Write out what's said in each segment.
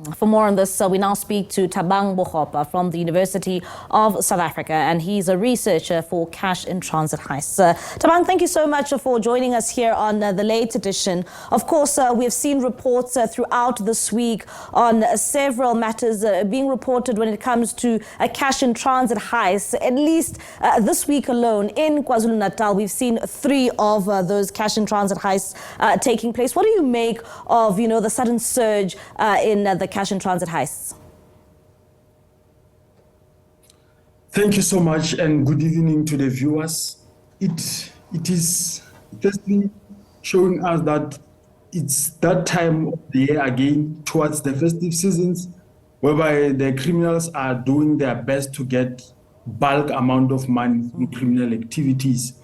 For more on this, we now speak to Thabang Bogopa from the University of South Africa, and he's a researcher for cash in transit heists. Thabang, thank you so much for joining us here on the late edition. Of course, we have seen reports throughout this week on several matters being reported when it comes to cash in transit heists. At least this week alone in KwaZulu-Natal, we've seen 3 of those cash in transit heists taking place. What do you make of, the sudden surge in the cash and transit heists? Thank you so much, and good evening to the viewers. It is firstly showing us that it's that time of the year again, towards the festive seasons, whereby the criminals are doing their best to get bulk amount of money from criminal activities.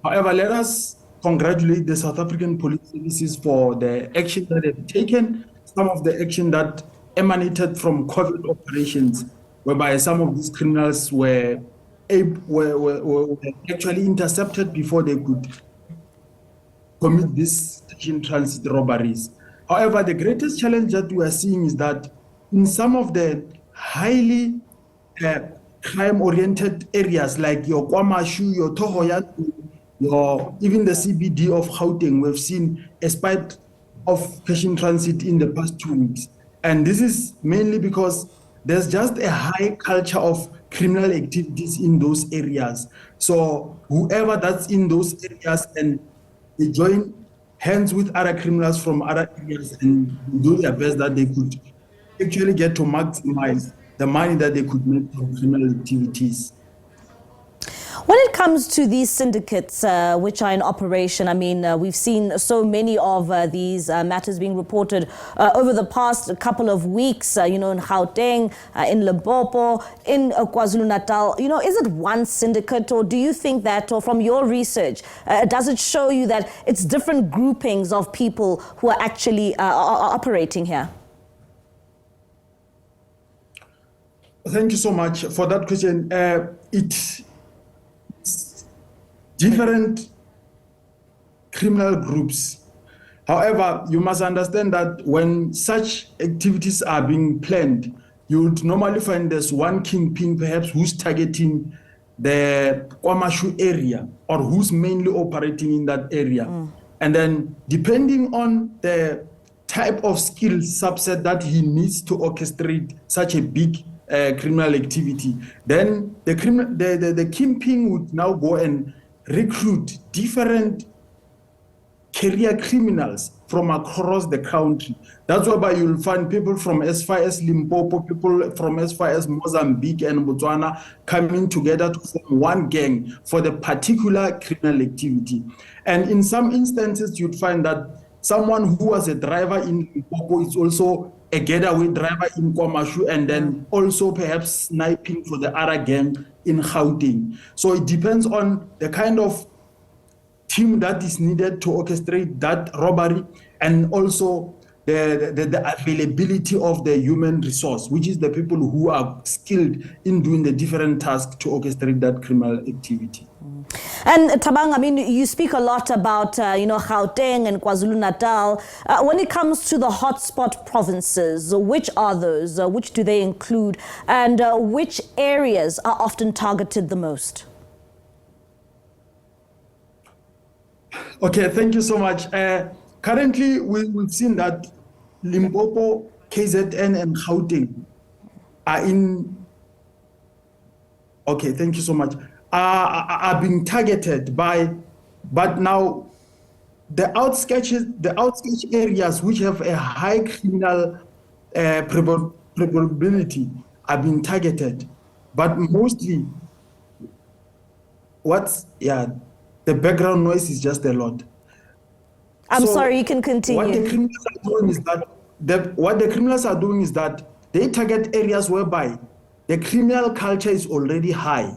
However, let us congratulate the South African Police Services for the action that they've taken, some of the action that emanated from COVID operations, whereby some of these criminals were actually intercepted before they could commit these station transit robberies. However, the greatest challenge that we are seeing is that in some of the highly crime-oriented areas like your KwaMashu, your Thohoyatu, even the CBD of Gauteng, we've seen a spike of cash in transit in the past 2 weeks. And this is mainly because there's just a high culture of criminal activities in those areas. So whoever that's in those areas, and they join hands with other criminals from other areas and do their best that they could actually get to maximize the money that they could make from criminal activities. When it comes to these syndicates which are in operation, we've seen so many of these matters being reported over the past couple of weeks, in Gauteng, in Limpopo, in KwaZulu-Natal. Is it one syndicate, or do you think that, or from your research, does it show you that it's different groupings of people who are actually operating here? Thank you so much for that question. It's different criminal groups. However, you must understand that when such activities are being planned, you would normally find there's one kingpin perhaps who's targeting the KwaMashu area, or who's mainly operating in that area. And then depending on the type of skill subset that he needs to orchestrate such a big criminal activity, then the kingpin would now go and recruit different career criminals from across the country. That's whereby you'll find people from as far as Limpopo, people from as far as Mozambique and Botswana coming together to form one gang for the particular criminal activity. And in some instances, you'd find that someone who was a driver in Limpopo is also a getaway driver in KwaMashu, and then also perhaps sniping for the other gang in Gauteng. So it depends on the kind of team that is needed to orchestrate that robbery, and also the availability of the human resource, which is the people who are skilled in doing the different tasks to orchestrate that criminal activity. And Thabang, you speak a lot about, Gauteng and KwaZulu-Natal. When it comes to the hotspot provinces, which are those? Which do they include? And which areas are often targeted the most? Okay, thank you so much. Currently, we've seen that Limpopo, KZN, and Gauteng are in... Okay, thank you so much. Are being targeted by, but now the outskirts areas which have a high criminal probability are being targeted, but mostly the background noise is just a lot. I'm sorry, you can continue. What the criminals are doing is that they target areas whereby the criminal culture is already high.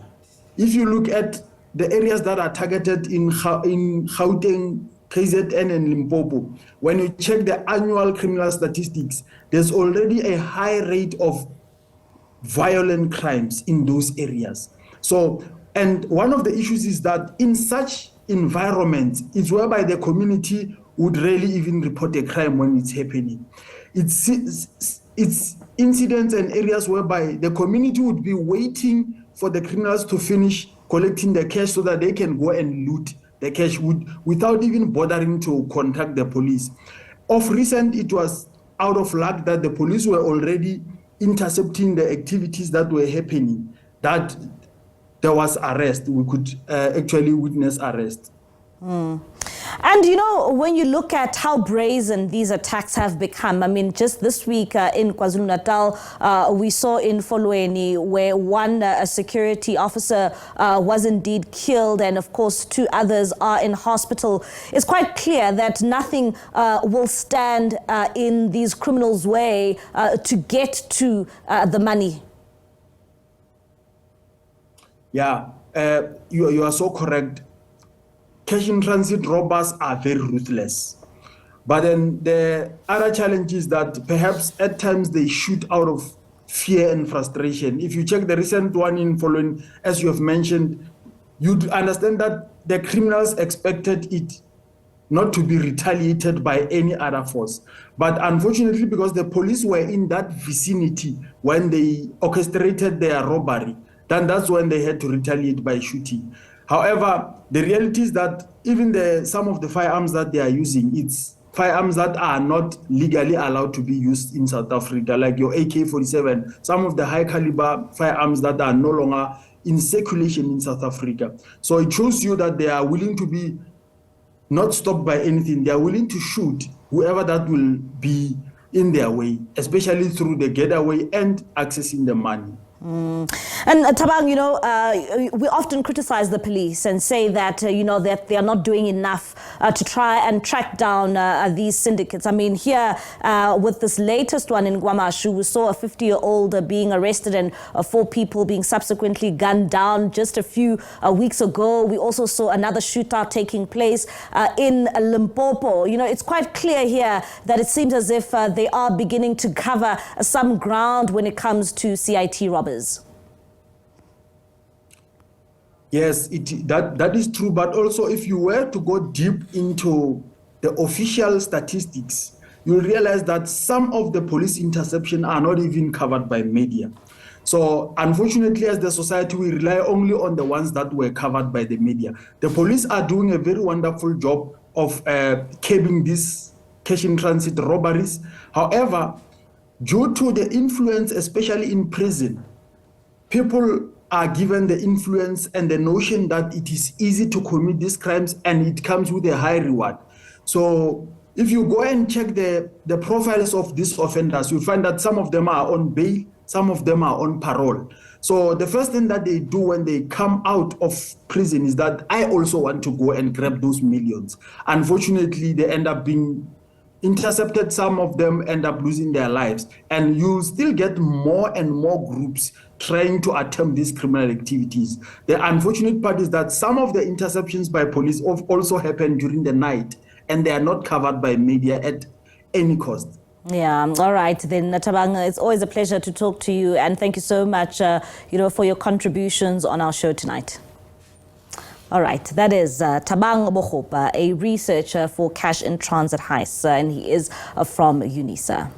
If you look at the areas that are targeted in Gauteng, KZN, and Limpopo, when you check the annual criminal statistics, there's already a high rate of violent crimes in those areas. So, and one of the issues is that in such environments, it's whereby the community would rarely even report a crime when it's happening. it's incidents and areas whereby the community would be waiting for the criminals to finish collecting the cash so that they can go and loot the cash without even bothering to contact the police. Of recent, it was out of luck that the police were already intercepting the activities that were happening, that there was arrest. We could actually witness arrest. And, you know, when you look at how brazen these attacks have become, I mean, just this week in KwaZulu-Natal, we saw in Folweni where one security officer was indeed killed, and of course 2 others are in hospital. It's quite clear that nothing will stand in these criminals' way to get to the money. Yeah, you are so correct. Cash in transit robbers are very ruthless. But then the other challenge is that perhaps at times they shoot out of fear and frustration. If you check the recent one in following, as you have mentioned, you'd understand that the criminals expected it not to be retaliated by any other force. But unfortunately, because the police were in that vicinity when they orchestrated their robbery, then that's when they had to retaliate by shooting. However, the reality is that even some of the firearms that they are using, it's firearms that are not legally allowed to be used in South Africa, like your AK-47, some of the high caliber firearms that are no longer in circulation in South Africa. So it shows you that they are willing to be not stopped by anything. They are willing to shoot whoever that will be in their way, especially through the getaway and accessing the money. And Thabang, you know, we often criticize the police and say that, you know, that they are not doing enough to try and track down these syndicates. I mean, here with this latest one in KwaMashu, we saw a 50-year-old being arrested and 4 people being subsequently gunned down just a few weeks ago. We also saw another shootout taking place in Limpopo. You know, it's quite clear here that it seems as if they are beginning to cover some ground when it comes to CIT robbers. Yes, that is true. But also, if you were to go deep into the official statistics, you'll realize that some of the police interception are not even covered by media. So unfortunately, as the society, we rely only on the ones that were covered by the media. The police are doing a very wonderful job of curbing these cash in transit robberies. However, due to the influence, especially in prison, people are given the influence and the notion that it is easy to commit these crimes and it comes with a high reward. So if you go and check the profiles of these offenders, you'll find that some of them are on bail, some of them are on parole. So the first thing that they do when they come out of prison is that I also want to go and grab those millions. Unfortunately, they end up being intercepted. Some of them end up losing their lives, and you still get more and more groups trying to attempt these criminal activities. The unfortunate part is that some of the interceptions by police also happen during the night, and they are not covered by media at any cost. Yeah, all right then, Thabang, it's always a pleasure to talk to you, and thank you so much for your contributions on our show tonight. All right, that is Thabang Bogopa, a researcher for cash in transit heists, and he is from UNISA.